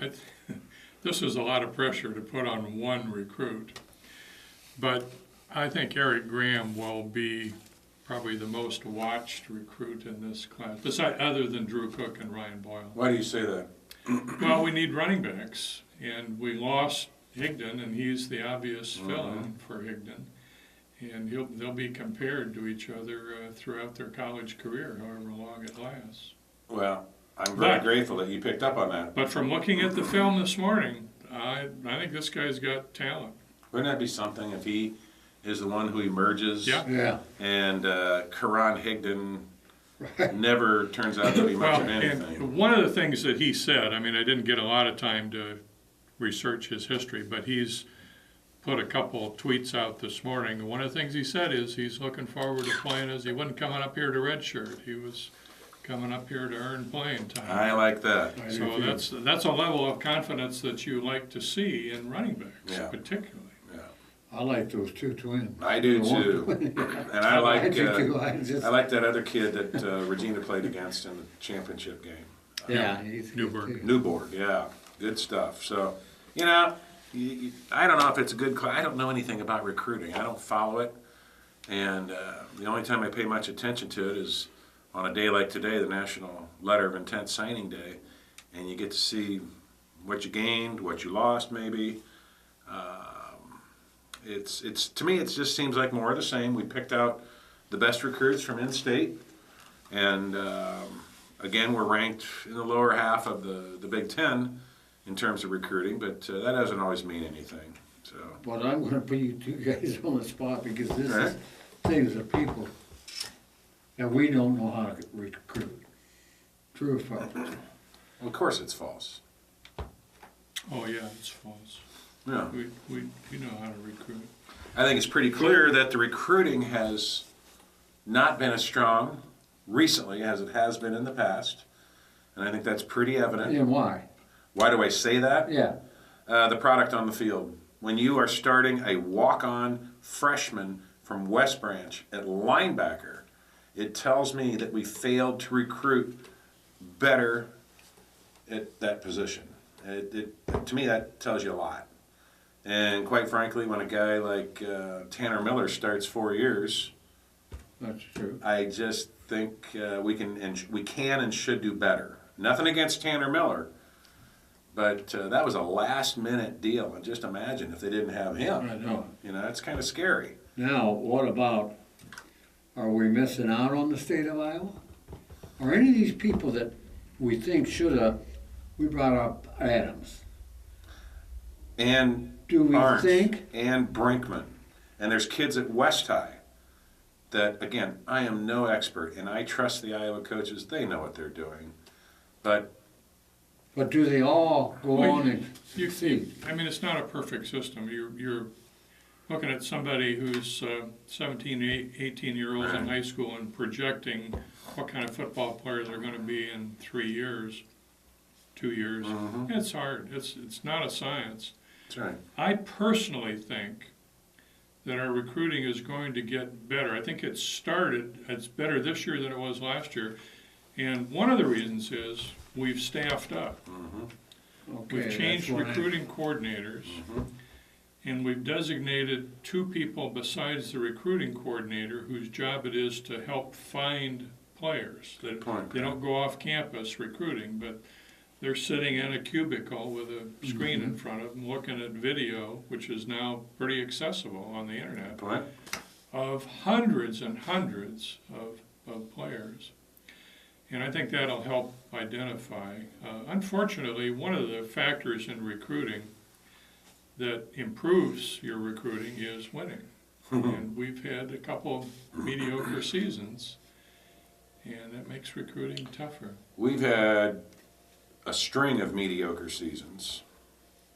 This is a lot of pressure to put on one recruit, but I think Eric Graham will be probably the most watched recruit in this class, other than Drew Cook and Ryan Boyle. Why do you say that? Well, we need running backs, and we lost Higdon, and he's the obvious fill-in for Higdon. And they'll be compared to each other throughout their college career, however long it lasts. Well, I'm very grateful that you picked up on that. But from looking at the film this morning, I think this guy's got talent. Wouldn't that be something if he is the one who emerges? Yeah. Yeah. And Karan Higdon never turns out to be much Well, of anything. and one of the things that he said, I mean, I didn't get a lot of time to research his history, but he's put a couple of tweets out this morning. One of the things he said is he's looking forward to playing as he wasn't coming up here to redshirt. He was coming up here to earn playing time. I like that. So that's a level of confidence that you like to see in running backs, Yeah. particularly. I like those two twins. I do too. And I like do too. I like that other kid that Regina played against in the championship game. Yeah, he's Newberg. good too. Newborn, yeah, good stuff. So, you know, I don't know if it's a good class. I don't know anything about recruiting. I don't follow it. And the only time I pay much attention to it is on a day like today, the National Letter of Intent Signing Day. And you get to see what you gained, what you lost maybe. It's to me, it just seems like more of the same. We picked out the best recruits from in-state. And again, we're ranked in the lower half of the Big Ten in terms of recruiting, but that doesn't always mean anything. So, But I'm gonna put you two guys on the spot because this All right. is things that people, and we don't know how to recruit. True or false? of course, it's false. Oh, yeah, it's false. Yeah, We know how to recruit. I think it's pretty clear that the recruiting has not been as strong recently as it has been in the past, and I think that's pretty evident. And why? Why do I say that? Yeah. The product on the field. When you are starting a walk-on freshman from West Branch at linebacker, it tells me that we failed to recruit better at that position. To me, that tells you a lot. And quite frankly, when a guy like Tanner Miller starts 4 years, That's true. I just think we can and should do better. Nothing against Tanner Miller, but that was a last-minute deal. And just imagine if they didn't have him. I know. You know, that's kind of scary. Now, what about, are we missing out on the state of Iowa? Are any of these people that we think should have, we brought up Adams. And Do we Arndt think? and Brinkman. And there's kids at West High that, again, I am no expert, and I trust the Iowa coaches. They know what they're doing. But But do they all go Well, on and You succeed? I mean, it's not a perfect system. You're looking at somebody who's 17, 18-year-olds in high school and projecting what kind of football player they're going to be in 3 years, 2 years. It's hard. It's not a science. that's right. I personally think that our recruiting is going to get better. I think it's better this year than it was last year. And one of the reasons is we've staffed up. Okay, We've that's changed what I- recruiting coordinators, and we've designated 2 people besides the recruiting coordinator whose job it is to help find players. That Point. they don't go off campus recruiting, but they're sitting in a cubicle with a screen in front of them looking at video, which is now pretty accessible on the internet, Point. of hundreds and hundreds of players. And I think that'll help identify. Unfortunately, one of the factors in recruiting that improves your recruiting is winning. And we've had a couple of mediocre seasons, and that makes recruiting tougher. We've had a string of mediocre seasons,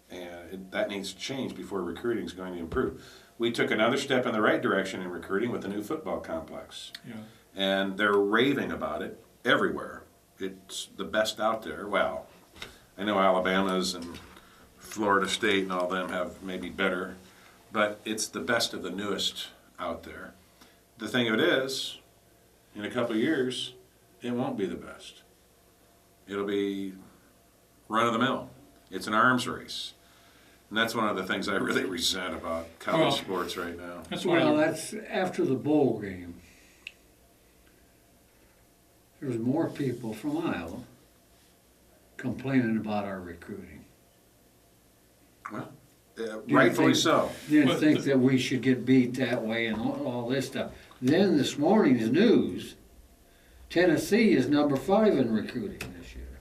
and that needs to change before recruiting is going to improve. We took another step in the right direction in recruiting with the new football complex, Yeah. and they're raving about it everywhere. It's the best out there. Well, I know Alabama's and Florida State and all them have maybe better but it's the best of the newest out there. The thing of it is, in a couple of years, it won't be the best. It'll be run-of-the-mill. It's an arms race. And that's one of the things I really resent about college sports right now. That's why Well, that's after the bowl game. There was more people from Iowa complaining about our recruiting. Well, you rightfully think- so. Didn't But think the- that we should get beat that way and all this stuff. Then this morning's news, Tennessee is number 5 in recruiting this year.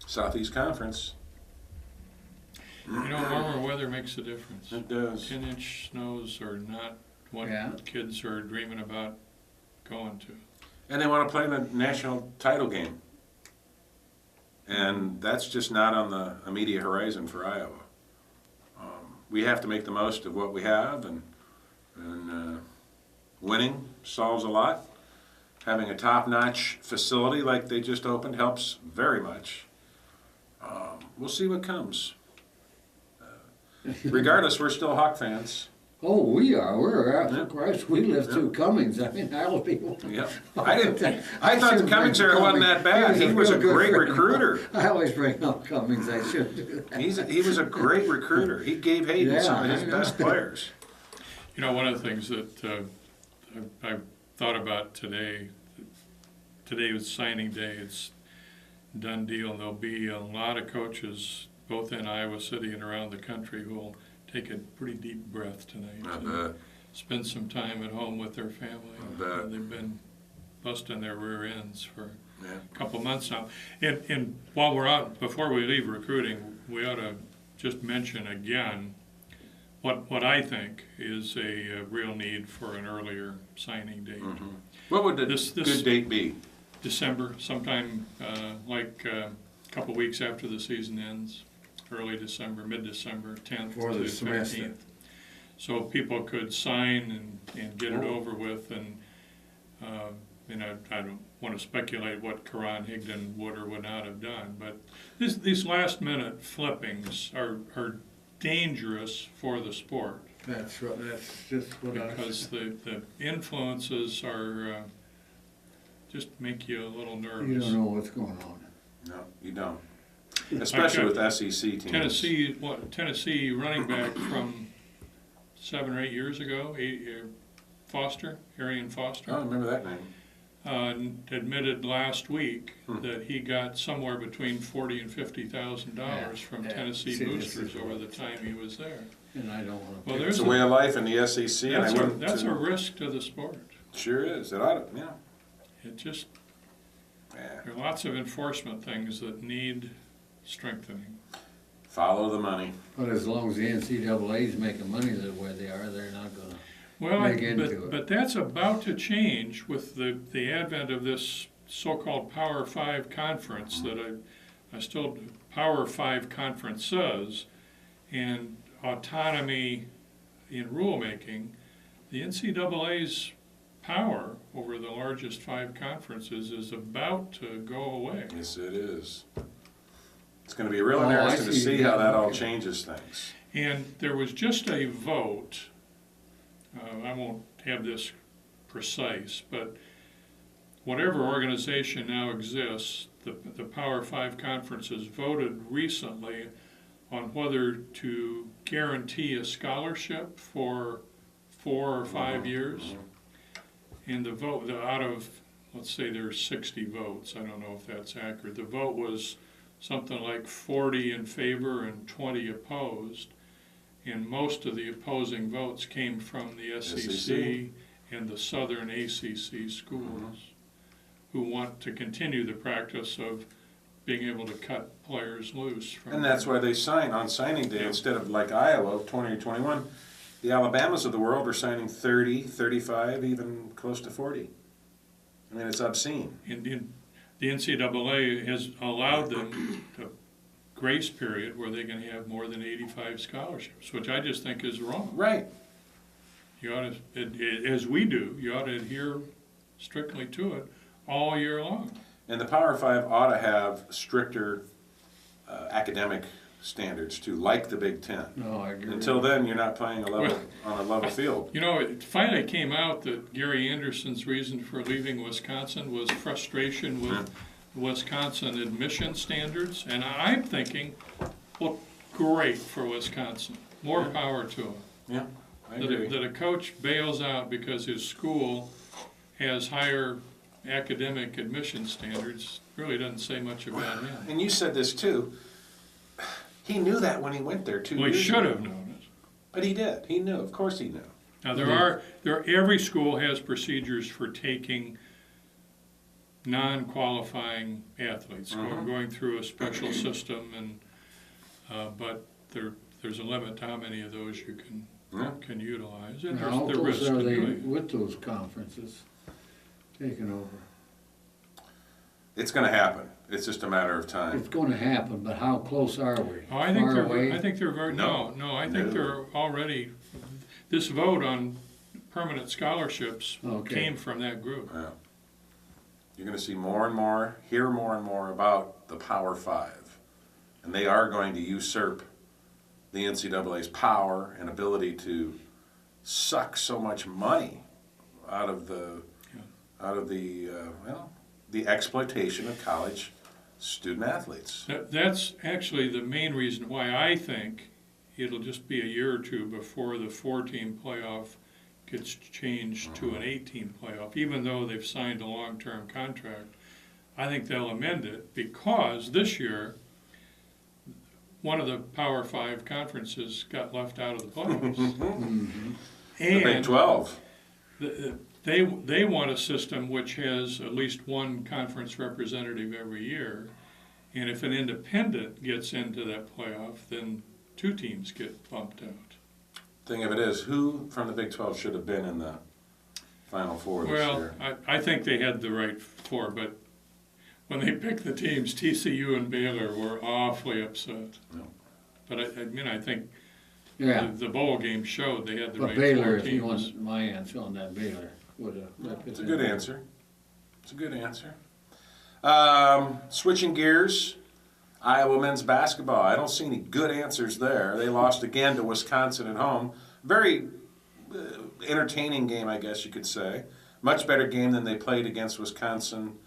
Southeast Conference, You know, warmer weather makes a difference. it does. 10-inch snows are not what Yeah. kids are dreaming about going to. And they want to play in the national title game. And that's just not on the immediate horizon for Iowa. We have to make the most of what we have, and winning solves a lot. Having a top-notch facility like they just opened helps very much. We'll see what comes. Regardless, we're still Hawk fans. Oh, we are. We're out. Yeah. Christ, we lived Yeah. through Cummings. I mean, that'll be. Yeah, I thought the Cummings era wasn't that bad. He was a real good great friend. recruiter. I always bring up Cummings. I should do that. He was a great recruiter. He gave Hayden some of his Yeah, I know. best players. You know, one of the things that I thought about today was signing day. It's a done deal. There'll be a lot of coaches, both in Iowa City and around the country, who will take a pretty deep breath tonight. I and bet. spend some time at home with their family. I bet. They've been busting their rear ends for Yeah. a couple months now. And while we're out, before we leave recruiting, we ought to just mention again what I think is a real need for an earlier signing date. What would the This- good date be? December, sometime like a couple weeks after the season ends, early December, mid-December, 10th For to the semester. 15th. So people could sign and get it over with, and I don't want to speculate what Karan Higdon would or would not have done, but these last-minute flippings are dangerous for the sport, That's right. That's just what because the influences are just make you a little nervous. You don't know what's going on. No, you don't. Especially with SEC teams. Tennessee running back from 7 or 8 years ago, Arian Foster, Oh, I remember that name. admitted last week that he got somewhere between $40,000 and $50,000 from Tennessee See, this boosters is over what- the time he was there. And I don't want Well, to. It's there's a way of life in the SEC, and I wouldn't. that's a risk to the sport. Sure is. It ought to, yeah. It just, Yeah. there are lots of enforcement things that need strengthening. Follow the money. But as long as the NCAA is making money the way they are, they're not going to. Well, Dig into it. but that's about to change with the advent of this so-called Power 5 conference that I still, Power 5 conferences and autonomy in rulemaking. The NCAA's power over the largest 5 conferences is about to go away. Yes, it is. It's going to be real Oh, I interesting to see. see how that all Okay. changes things. And there was just a vote, I won't have this precise, but whatever organization now exists, the Power 5 conferences voted recently on whether to guarantee a scholarship for 4 or 5 years. And the vote, out of, let's say there's 60 votes, I don't know if that's accurate, the vote was something like 40 in favor and 20 opposed. And most of the opposing votes came from the SEC and the Southern ACC schools, who want to continue the practice of being able to cut players loose. And that's why they sign on signing day instead of like Iowa, 20 or 21. The Alabamas of the world are signing 30, 35, even close to 40. I mean, it's obscene. The NCAA has allowed them a grace period where they can have more than 85 scholarships, which I just think is wrong. Right. You ought to, as we do, you ought to adhere strictly to it all year long. And the Power 5 ought to have stricter academic standards too, like the Big Ten. No, I agree. Until then, you're not playing on a level field. You know, it finally came out that Gary Anderson's reason for leaving Wisconsin was frustration with Wisconsin admission standards, and I'm thinking, well, great for Wisconsin. More power to him. Yeah, I agree. That a coach bails out because his school has higher academic admission standards really doesn't say much about him. And you said this too. He knew that when he went there 2 Well, he years should ago. have known it. But he did. He knew. Of course he knew. Now every school has procedures for taking non-qualifying athletes, going through a special system, and but there's a limit to how many of those you can utilize, and How there's the close risk are of they doing it. with those conferences taking over? It's going to happen. It's just a matter of time. It's gonna happen, but how close are we? Oh, I think Far away? I think they're very No. I think No. they're already. This vote on permanent scholarships Okay. came from that group. Yeah. You're going to see more and more, hear more and more about the Power Five. And they are going to usurp the NCAA's power and ability to suck so much money out of the the exploitation of college student athletes. That's actually the main reason why I think it'll just be a year or two before the 4-team playoff gets changed to an 8-team playoff. Even though they've signed a long-term contract, I think they'll amend it because this year one of the Power 5 conferences got left out of the playoffs. The And Big 12. they want a system which has at least one conference representative every year, and if an independent gets into that playoff, then 2 teams get bumped out. Thing of it is, who from the Big 12 should have been in the Final Four this Well, year? I think they had the right 4, but when they picked the teams, TCU and Baylor were awfully upset. No. But I think Yeah, the bowl game showed they had the but right Baylor, 4 if you teams. want my answer on that, Baylor would have. It's a good answer. It's a good answer. Switching gears, Iowa men's basketball. I don't see any good answers there. They lost again to Wisconsin at home. Very entertaining game, I guess you could say. Much better game than they played against Wisconsin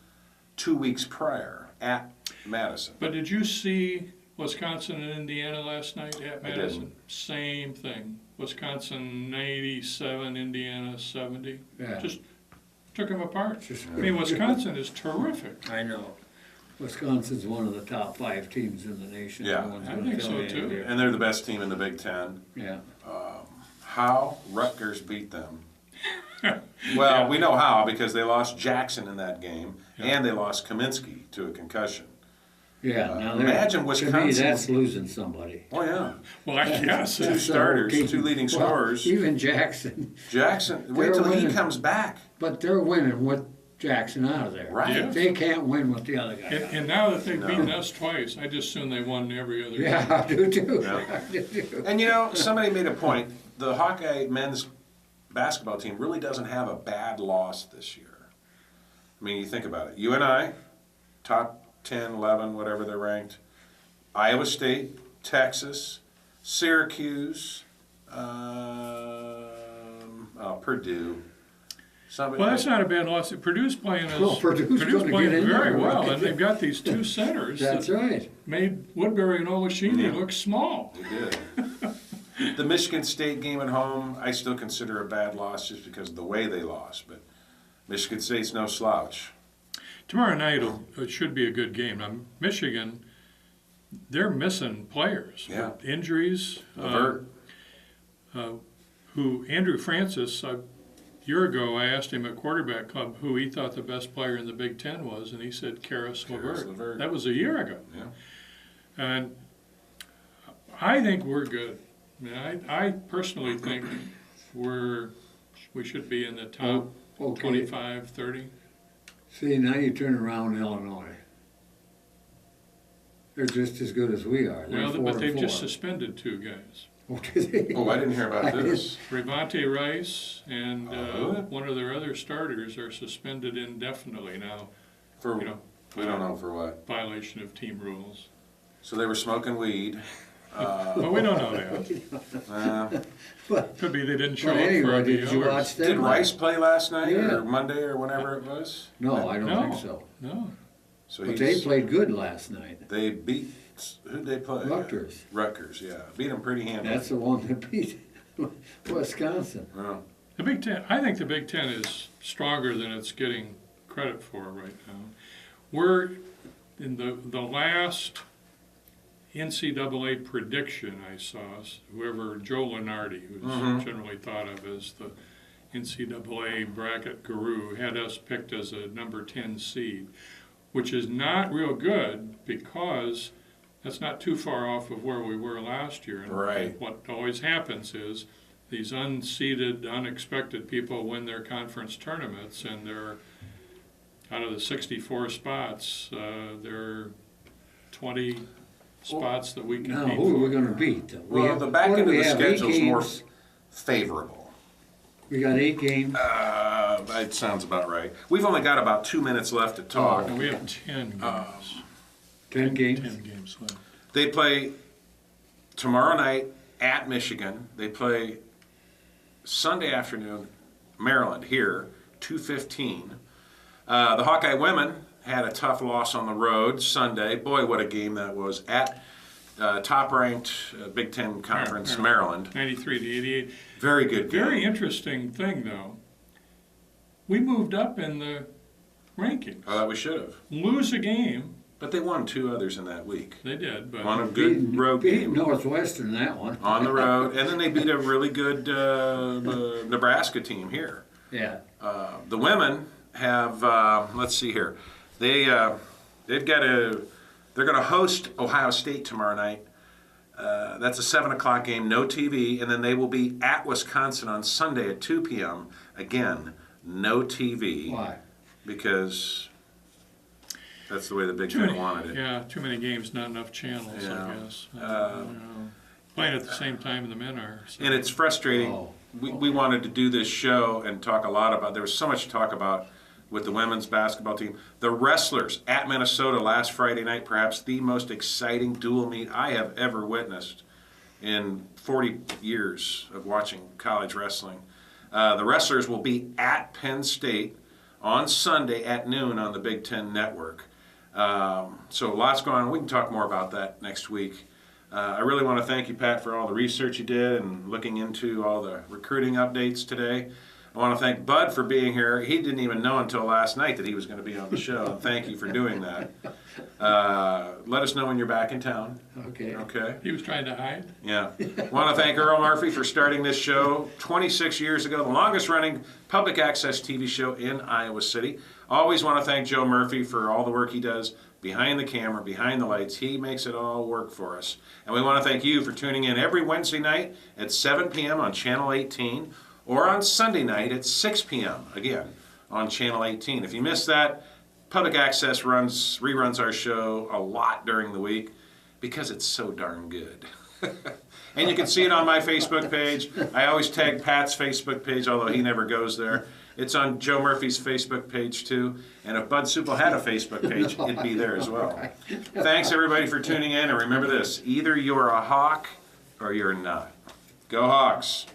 2 weeks prior at Madison. But did you see Wisconsin and Indiana last night at I Madison? didn't. Same thing. Wisconsin 97, Indiana 70. Yeah. Just took them apart. Just- I mean, Wisconsin is terrific. I know. Wisconsin's one of the top 5 teams in the nation. Yeah. No one's I gonna think tell so, you too. they're- And they're the best team in the Big Ten. Yeah. How Rutgers beat them. Well, we know how because they lost Jackson in that game, and they lost Kaminsky to a concussion. Yeah, now they're, imagine to me, Wisconsin- that's losing somebody. Oh yeah, Well, I guess. two That's the starters, whole team. 2 leading Well, scorers. Even Jackson, Jackson, wait They're till he winning. comes back. but they're winning with Jackson out of there. Right. Yeah. They can't win with the other guy. And now that they've No. beaten us twice, I just assume they won every other game. Yeah, I do too. Yeah. I do too. And you know, somebody made a point. The Hawkeye men's basketball team really doesn't have a bad loss this year. I mean, you think about it. UNI, top 10, 11, whatever they're ranked. Iowa State, Texas, Syracuse, Purdue. Somebody, Well, that's not a bad loss. Purdue's playing Well, Purdue's gonna playing get in very there, well, right? and they've got these 2 centers That's that right. made Woodbury and Olashini Yeah. look small. They did. The Michigan State game at home, I still consider a bad loss just because of the way they lost. But Michigan State's no slouch. Tomorrow night it should be a good game. Now, Michigan, they're missing players. Yeah. With injuries. Levert. Who Andrew Francis, a year ago, I asked him at quarterback club who he thought the best player in the Big Ten was, and he said Karis LeVert. LeVert. That was a year ago. Yeah. And I think we're good. I mean, I personally think we should be in the top Okay. 25, 30. See, now you turn around Illinois. They're just as good as we are. They're Well, 4 but and they've 4. just suspended 2 guys. Oh, did they? Oh, I didn't hear about this. Rivante Rice and Oh. one of their other starters are suspended indefinitely now, For you know, we don't know for what. violation of team rules. So they were smoking weed. Well, we don't know that. But, Could be they didn't show but up for anyway, the did you others. watch them? Did Rice play last night Yeah. or Monday or whenever it was? No, I don't No. think so. No. So But they played good last night. They beat, who'd they play? Rutgers. Rutgers, yeah. Beat them pretty handily. That's the one that beat Wisconsin. Well, The Big Ten, I think the Big Ten is stronger than it's getting credit for right now. We're in the last NCAA prediction I saw, whoever Joe Lenardi, who's generally thought of as the NCAA bracket guru, had us picked as a number 10 seed, which is not real good because that's not too far off of where we were last year. And Right. what always happens is these unseeded, unexpected people win their conference tournaments, and they're out of the 64 spots, there are 20 spots that we Now, compete who are we for. gonna beat? though? well, the back what do end of we the have, 8 schedule's more games? favorable. We got 8 games. That sounds about right. We've only got about 2 minutes left to talk. And we have 10 games. 10 games. 10 games left. They play tomorrow night at Michigan. They play Sunday afternoon, Maryland, here, 2:15. The Hawkeye women had a tough loss on the road Sunday. Boy, what a game that was at top-ranked Big Ten Conference, Maryland. 93 to 88. Very good game. Very interesting thing, though. We moved up in the rankings. Oh, that we should have. Lose a game, But they won 2 others in that week. they did, but On a good road Beat game. Northwestern that one. On the road. And then they beat a really good Nebraska team here. Yeah. The women have, let's see here, they've got they're going to host Ohio State tomorrow night. That's a 7 o'clock game, no TV, and then they will be at Wisconsin on Sunday at 2 p.m. Again, no TV. Why? Because that's the way the Big too Ten many, wanted it. yeah, too many games, not enough channels, Yeah. I guess. Playing at the same time the men are. So. And it's frustrating. Oh. We wanted to do this show and talk a lot about, there was so much to talk about with the women's basketball team. The wrestlers at Minnesota last Friday night, perhaps the most exciting dual meet I have ever witnessed in 40 years of watching college wrestling. The wrestlers will be at Penn State on Sunday at noon on the Big Ten Network. So lots going on. We can talk more about that next week. I really want to thank you, Pat, for all the research you did and looking into all the recruiting updates today. I want to thank Bud for being here. He didn't even know until last night that he was going to be on the show. And thank you for doing that. Let us know when you're back in town. Okay. Okay? He was trying to hide. Yeah. Want to thank Earl Murphy for starting this show 26 years ago, the longest running public access TV show in Iowa City. Always want to thank Joe Murphy for all the work he does behind the camera, behind the lights. He makes it all work for us. And we want to thank you for tuning in every Wednesday night at 7 p.m. on Channel 18 or on Sunday night at 6 p.m. again on Channel 18. If you missed that, public access reruns our show a lot during the week because it's so darn good. And you can see it on my Facebook page. I always tag Pat's Facebook page, although he never goes there. It's on Joe Murphy's Facebook page too. And if Bud Supple had a Facebook page, it'd be there as well. Thanks everybody for tuning in. And remember this, either you're a Hawk or you're not. Go Hawks.